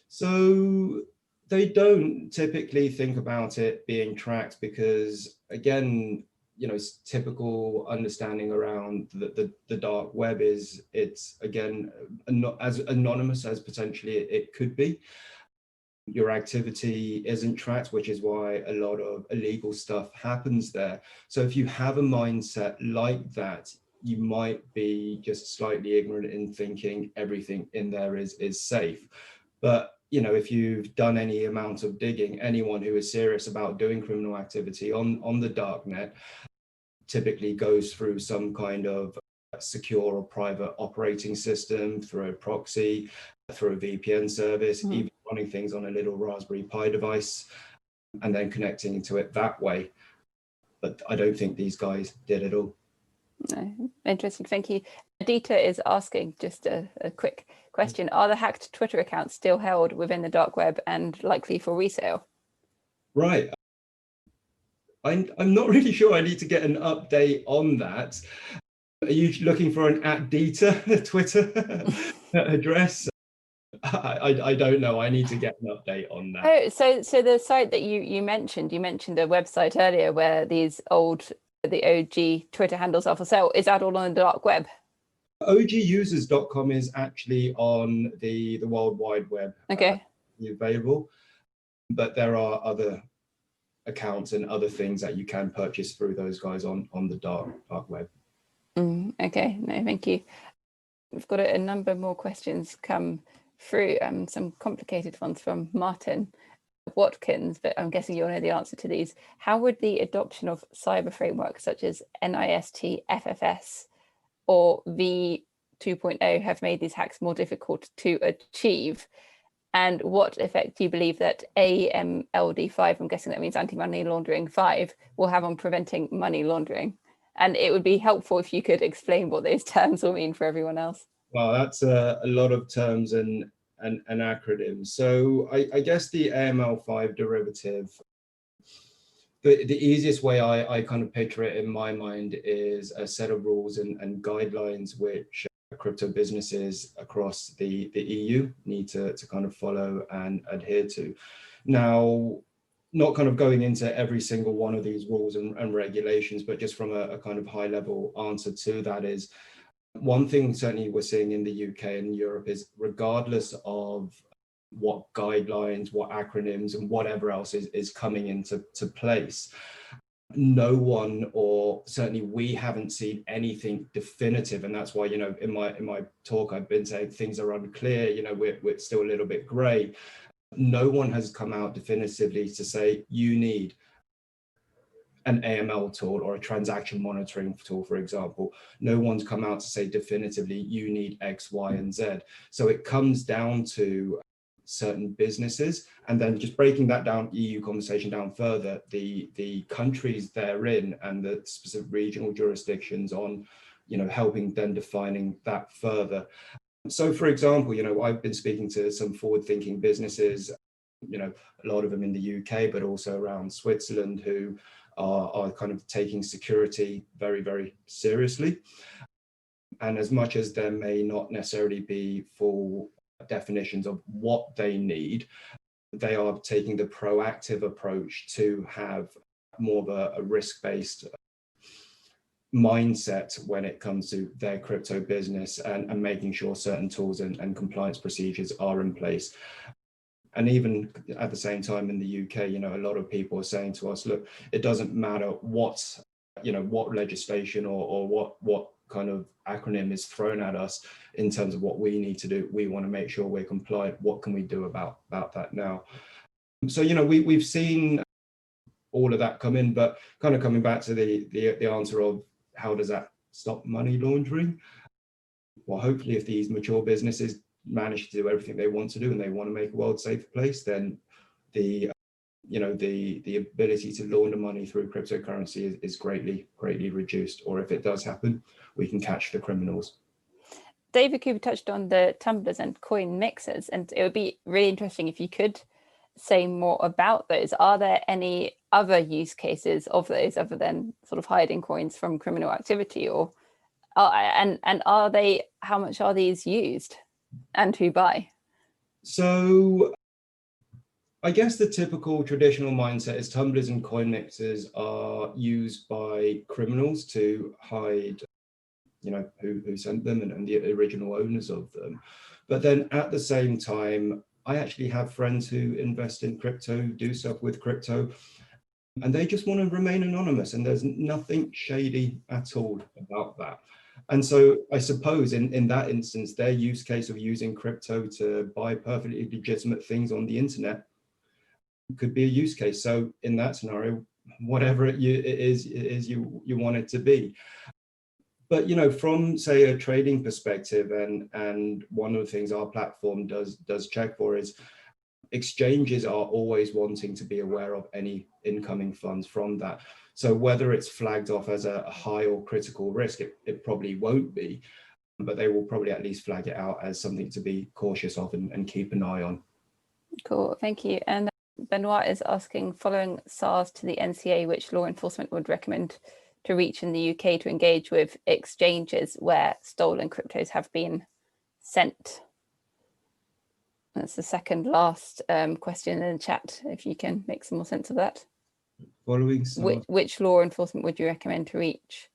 So they don't typically think about it being tracked because, again, typical understanding around the dark web is it's, again, not as anonymous as potentially it could be. Your activity isn't tracked, which is why a lot of illegal stuff happens there. So if you have a mindset like that, you might be just slightly ignorant in thinking everything in there is safe. But if you've done any amount of digging, anyone who is serious about doing criminal activity on the dark net typically goes through some kind of secure or private operating system, through a proxy, through a VPN service, even running things on a little Raspberry Pi device, and then connecting to it that way. But I don't think these guys did at all. No. Interesting, thank you. Adita is asking just a quick question. Are the hacked Twitter accounts still held within the dark web and likely for resale? Right. I'm not really sure. I need to get an update on that. Are you looking for an @Dieter Twitter address? I don't know. I need to get an update on that. Oh, so the site that you mentioned a website earlier where the OG Twitter handles are for sale. Is that all on the dark web? OGusers.com is actually on the World Wide Web. Okay. Available, but there are other accounts and other things that you can purchase through those guys on the dark web. Okay, no, thank you. We've got a number more questions come through, some complicated ones from Martin Watkins, but I'm guessing you'll know the answer to these. How would the adoption of cyber frameworks such as NIST, FFS, or V 2.0 have made these hacks more difficult to achieve? And what effect do you believe that AMLD5, I'm guessing that means anti-money laundering 5, will have on preventing money laundering? And it would be helpful if you could explain what those terms will mean for everyone else. Well, that's a lot of terms and acronyms. So I guess the AML5 derivative, the easiest way I kind of picture it in my mind is a set of rules and guidelines which crypto businesses across the EU need to kind of follow and adhere to. Now, not kind of going into every single one of these rules and regulations, but just from a kind of high level answer to that is, one thing certainly we're seeing in the UK and Europe is, regardless of what guidelines, what acronyms and whatever else is coming into place, no one, or certainly we haven't seen anything definitive. And that's why, you know, in my talk, I've been saying things are unclear, you know, we're still a little bit gray. No one has come out definitively to say you need an AML tool or a transaction monitoring tool, for example. No one's come out to say definitively you need X, Y, and Z. So it comes down to certain businesses, and then just breaking that down, EU conversation down further, the countries they're in and the specific regional jurisdictions on, you know, helping them defining that further. So for example, you know, I've been speaking to some forward-thinking businesses, you know, a lot of them in the UK, but also around Switzerland, who are kind of taking security very, very seriously. And as much as there may not necessarily be full definitions of what they need, they are taking the proactive approach to have more of a risk-based mindset when it comes to their crypto business, and making sure certain tools and compliance procedures are in place. And even at the same time in the UK, you know, a lot of people are saying to us, look, it doesn't matter what, you know, what legislation or what kind of acronym is thrown at us in terms of what we need to do. We want to make sure we're compliant. What can we do about that now? So, you know, we've seen all of that come in, but kind of coming back to the answer of how does that stop money laundering? Well, hopefully if these mature businesses manage to do everything they want to do and they want to make a world safer place, then the ability to launder money through cryptocurrency is greatly reduced. Or if it does happen, we can catch the criminals. David Cooper touched on the tumblers and coin mixers, and it would be really interesting if you could say more about those. Are there any other use cases of those other than sort of hiding coins from criminal activity, or and are they, how much are these used and who buy? So I guess the typical traditional mindset is tumblers and coin mixers are used by criminals to hide, you know, who sent them and the original owners of them. But then at the same time, I actually have friends who invest in crypto, do stuff with crypto, and they just want to remain anonymous, and there's nothing shady at all about that. And so I suppose in that instance, their use case of using crypto to buy perfectly legitimate things on the internet could be a use case. So in that scenario, whatever it is you want it to be. But, you know, from say a trading perspective, and one of the things our platform does check for is exchanges are always wanting to be aware of any incoming funds from that. So whether it's flagged off as a high or critical risk, it probably won't be, but they will probably at least flag it out as something to be cautious of and keep an eye on. Cool, thank you. And Benoit is asking, following SARS to the NCA, which law enforcement would recommend to reach in the UK to engage with exchanges where stolen cryptos have been sent? That's the second last question in the chat, if you can make some more sense of that. Following which law enforcement would you recommend to reach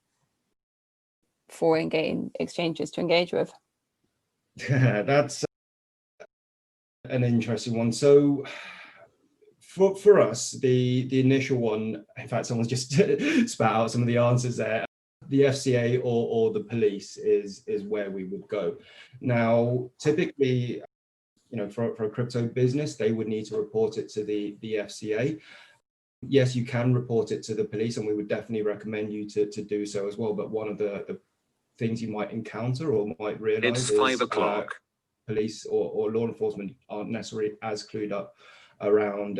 for exchanges to engage with? That's an interesting one. So for us, the initial one, in fact, someone's just spat out some of the answers there. The FCA or the police is where we would go. Now, typically, for a crypto business, they would need to report it to the FCA. Yes, you can report it to the police, and we would definitely recommend you to do so as well. But one of the things you might encounter or might realize it's 5 o'clock. Police or law enforcement aren't necessarily as clued up around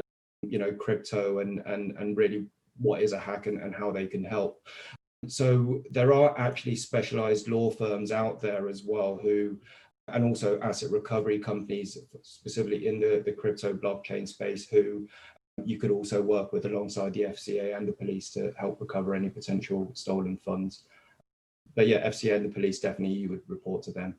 crypto and really what is a hack and how they can help. So there are actually specialized law firms out there as well and also asset recovery companies, specifically in the crypto blockchain space, who you could also work with alongside the FCA and the police to help recover any potential stolen funds. But yeah, FCA and the police, definitely you would report to them.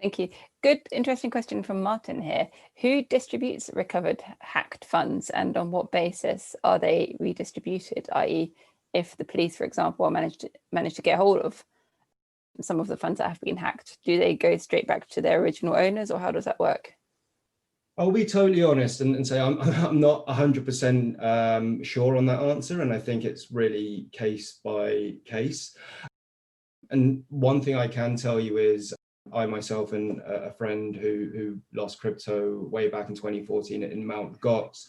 Thank you. Good, interesting question from Martin here. Who distributes recovered hacked funds, and on what basis are they redistributed? I.e., if the police, for example, manage to get hold of some of the funds that have been hacked, do they go straight back to their original owners, or how does that work? I'll be totally honest and say I'm not 100% sure on that answer, and I think it's really case by case. And one thing I can tell you is I myself and a friend who lost crypto way back in 2014 in Mt. Gox,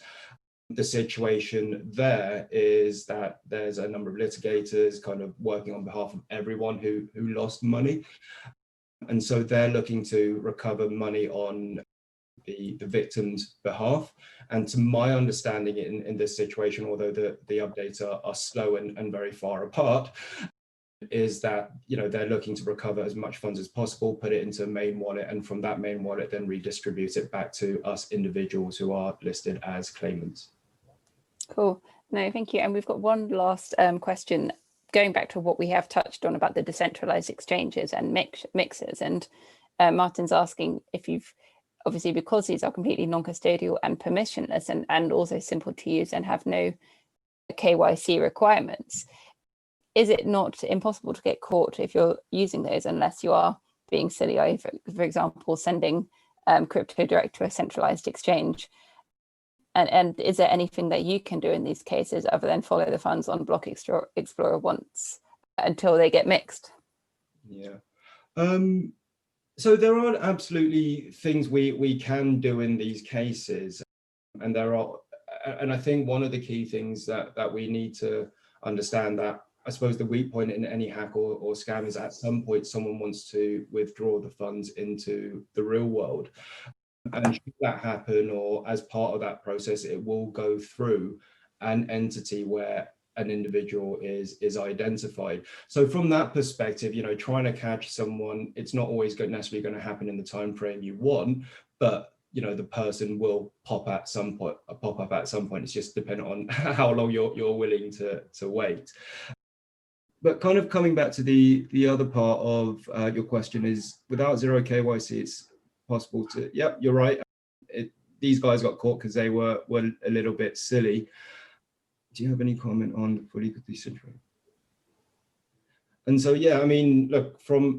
the situation there is that there's a number of litigators kind of working on behalf of everyone who lost money. And so they're looking to recover money on the victim's behalf. And to my understanding in this situation, although the updates are slow and very far apart, is that they're looking to recover as much funds as possible, put it into a main wallet, and from that main wallet then redistribute it back to us individuals who are listed as claimants. Cool. No, thank you. And we've got one last question, going back to what we have touched on about the decentralized exchanges and mixers. And Martin's asking if you've, obviously, because these are completely non-custodial and permissionless and also simple to use and have no KYC requirements, is it not impossible to get caught if you're using those unless you are being silly, for example, sending crypto direct to a centralized exchange? And is there anything that you can do in these cases other than follow the funds on Block Explorer once until they get mixed? Yeah. So there are absolutely things we can do in these cases, and I think one of the key things that we need to understand, that I suppose the weak point in any hack or scam is at some point someone wants to withdraw the funds into the real world. And should that happen, or as part of that process, it will go through an entity where an individual is identified. So from that perspective, trying to catch someone, it's not always necessarily going to happen in the time frame you want, but the person will pop up at some point. It's just dependent on how long you're willing to wait. But kind of coming back to the other part of your question is, without zero KYC, it's possible to, yep, you're right. These guys got caught because they were a little bit silly. Do you have any comment on fully decentralized? And so, yeah, I mean, look, so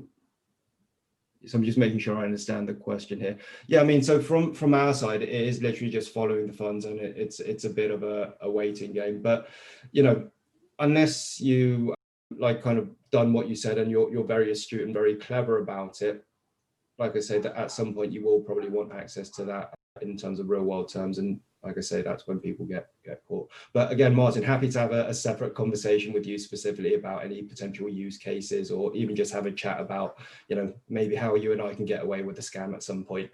I'm just making sure I understand the question here. Yeah, I mean, so from our side, it is literally just following the funds, and it's a bit of a waiting game. But, unless you kind of done what you said and you're very astute and very clever about it, like I say, that at some point you will probably want access to that in terms of real world terms. And like I say, that's when people get caught. But again, Martin, happy to have a separate conversation with you specifically about any potential use cases, or even just have a chat about, maybe how you and I can get away with the scam at some point.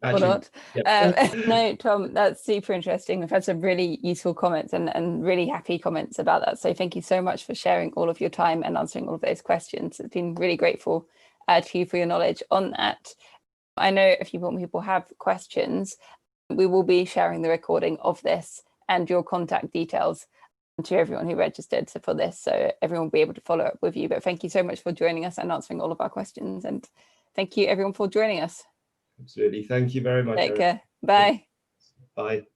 Actually, or not. Yeah. No, Tom, that's super interesting. We've had some really useful comments and really happy comments about that. So thank you so much for sharing all of your time and answering all of those questions. It's been really grateful to you for your knowledge on that. I know a few more people have questions. We will be sharing the recording of this and your contact details to everyone who registered for this, so everyone will be able to follow up with you. But thank you so much for joining us and answering all of our questions, and thank you everyone for joining us. Absolutely. Thank you very much, Take Eric. care. Bye. Bye.